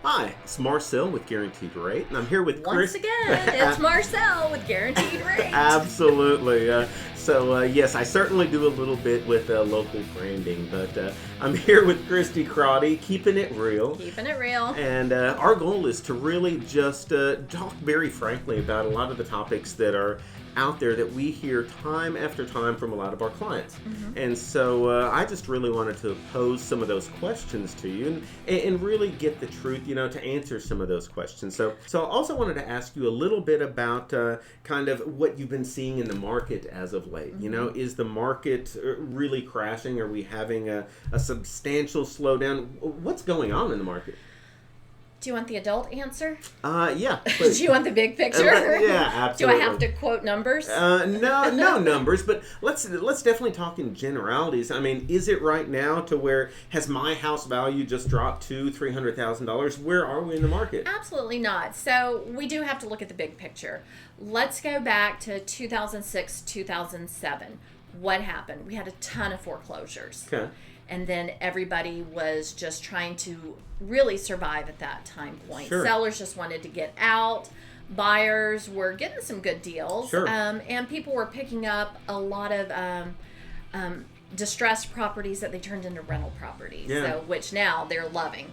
Hi, it's Marcel with Guaranteed Rate, and I'm here with Once again, it's Marcel with Guaranteed Rate. Absolutely. Yes, I certainly do a little bit with local branding, but I'm here with Kristie Crotty, keeping it real. Keeping it real. And our goal is to really just talk very frankly about a lot of the topics that are out there that we hear time after time from a lot of our clients. Mm-hmm. And so I just really wanted to pose some of those questions to you and really get the truth, to answer some of those questions. So I also wanted to ask you a little bit about kind of what you've been seeing in the market as of late. Mm-hmm. Is the market really crashing? Are we having a substantial slowdown? What's going on in the market? Do you want the adult answer? Yeah. Do you want the big picture? Yeah, absolutely. Do I have to quote numbers? No numbers, but let's definitely talk in generalities. I mean, is it right now to where has my house value just dropped to $300,000? Where are we in the market? Absolutely not. So we do have to look at the big picture. Let's go back to 2006, 2007. What happened? We had a ton of foreclosures. Okay. And then everybody was just trying to really survive at that time point. Sure. Sellers just wanted to get out. Buyers were getting some good deals. Sure. And people were picking up a lot of distressed properties that they turned into rental properties, which now they're loving.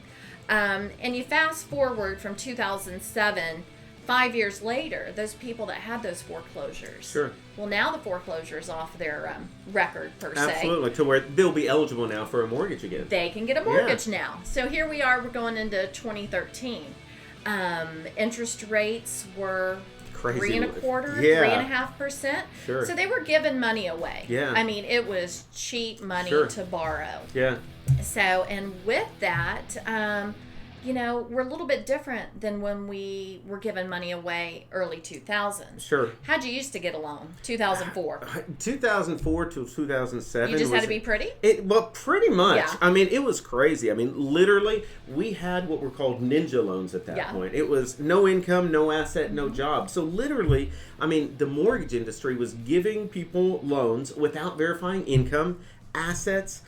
And you fast forward from 2007, 5 years later, those people that had those foreclosures. Sure. Well, now the foreclosure's off their record, per se. Absolutely, to where they'll be eligible now for a mortgage again. They can get a mortgage now. So here we are, we're going into 2013. Interest rates were crazy. 3.25%, 3.5%. Sure. So they were giving money away. Yeah. I mean, it was cheap money to borrow. Yeah. So, and with that, we're a little bit different than when we were giving money away early 2000s. Sure. How'd you used to get a loan? 2004. 2004 to 2007. You just had to be pretty? Pretty much. Yeah. I mean, it was crazy. I mean, literally, we had what were called ninja loans at that point. It was no income, no asset, no job. So literally, I mean, the mortgage industry was giving people loans without verifying income, assets.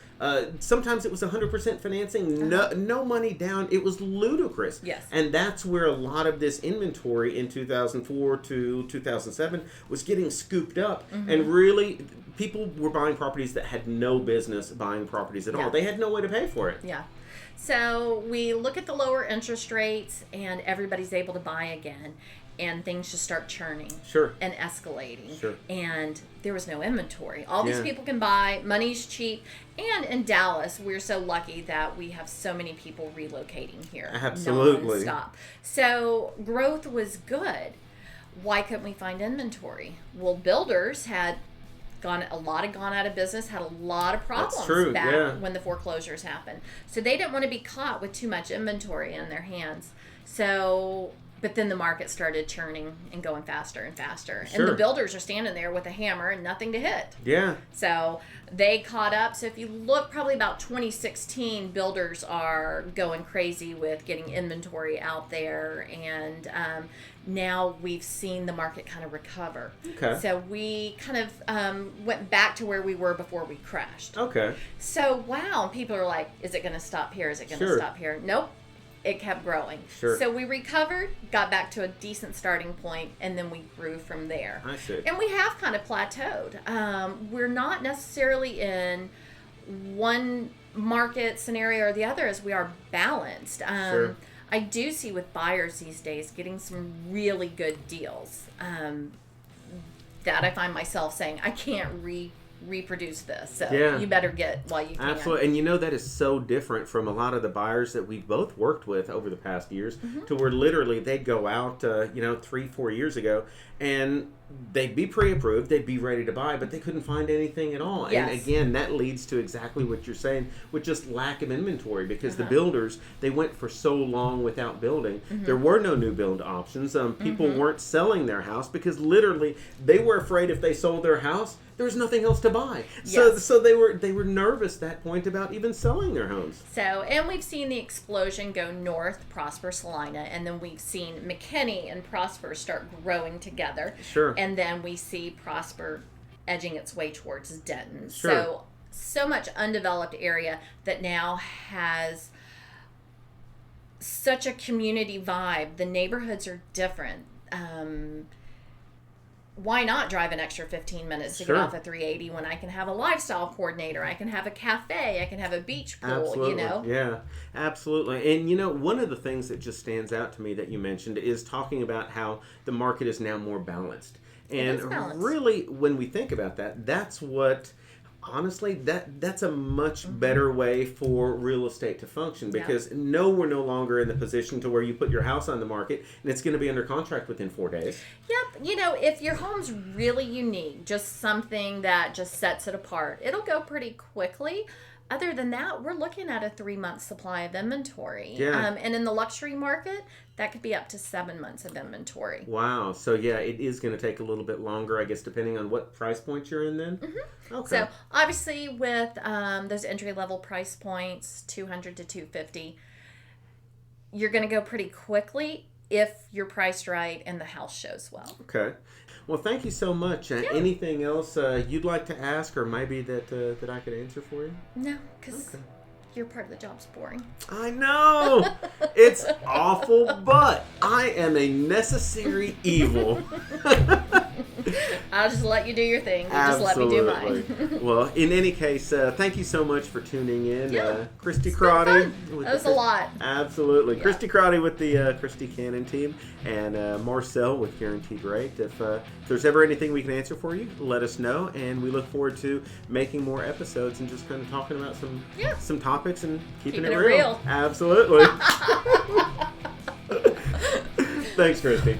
Sometimes it was 100% financing, no money down. It was ludicrous. Yes. And that's where a lot of this inventory in 2004 to 2007 was getting scooped up. Mm-hmm. And really, people were buying properties that had no business buying properties at all. They had no way to pay for it. Yeah. So we look at the lower interest rates and everybody's able to buy again. And things just start churning and escalating. Sure. And there was no inventory. All these people can buy. Money's cheap. And in Dallas, we're so lucky that we have so many people relocating here. Absolutely. Non-stop. So growth was good. Why couldn't we find inventory? Well, builders had gone out of business, had a lot of problems back when the foreclosures happened. So they didn't want to be caught with too much inventory in their hands. But then the market started churning and going faster and faster. Sure. And the builders are standing there with a hammer and nothing to hit. Yeah. So they caught up. So if you look probably about 2016, builders are going crazy with getting inventory out there. And now we've seen the market kind of recover. Okay. So we kind of went back to where we were before we crashed. Okay. So, wow. People are like, is it going to stop here? Is it going to stop here? Nope. It kept growing. Sure. So we recovered, got back to a decent starting point, and then we grew from there. I see. And we have kind of plateaued. We're not necessarily in one market scenario or the other, as we are balanced. Sure. I do see with buyers these days getting some really good deals that I find myself saying, I can't reproduce this, so you better get while you can. Absolutely. And that is so different from a lot of the buyers that we've both worked with over the past years, to where literally they'd go out 3-4 years ago and they'd be pre-approved, they'd be ready to buy, but they couldn't find anything at all. Yes. And again, that leads to exactly what you're saying with just lack of inventory, because the builders, they went for so long without building. There were no new build options. People weren't selling their house because literally they were afraid if they sold their house, there was nothing else to buy. Yes. So they were nervous at that point about even selling their homes. So, and we've seen the explosion go north, Prosper, Salina, and then we've seen McKinney and Prosper start growing together. Sure. And then we see Prosper edging its way towards Denton. Sure. So much undeveloped area that now has such a community vibe. The neighborhoods are different. Why not drive an extra 15 minutes to get off at 380 when I can have a lifestyle coordinator, I can have a cafe, I can have a beach pool, absolutely. Yeah, absolutely. And one of the things that just stands out to me that you mentioned is talking about how the market is now more balanced. And really, when we think about that, that's what... Honestly, that's a much better way for real estate to function, because we're no longer in the position to where you put your house on the market and it's going to be under contract within 4 days. Yep. If your home's really unique, just something that just sets it apart, it'll go pretty quickly. Other than that, we're looking at a 3-month supply of inventory. Yeah. And in the luxury market, that could be up to 7 months of inventory. Wow. So, it is going to take a little bit longer, I guess, depending on what price point you're in then? Mm-hmm. Okay. So, obviously, with those entry-level price points, $200 to $250, you're going to go pretty quickly if you're priced right and the house shows well. Okay. Well, thank you so much. Anything else you'd like to ask, or maybe that I could answer for you? No, because your part of the job's boring. I know. It's awful, but I am a necessary evil. I'll just let you do your thing. You just let me do mine. Well, in any case, thank you so much for tuning in. Kristie Crotty. That was a lot. Absolutely. Yeah. Kristie Crotty with the Kristie Cannon team, and Marcel with Guaranteed Rate. If there's ever anything we can answer for you, let us know, and we look forward to making more episodes and just kind of talking about some topics and keeping it real. Absolutely. Thanks, Kristie.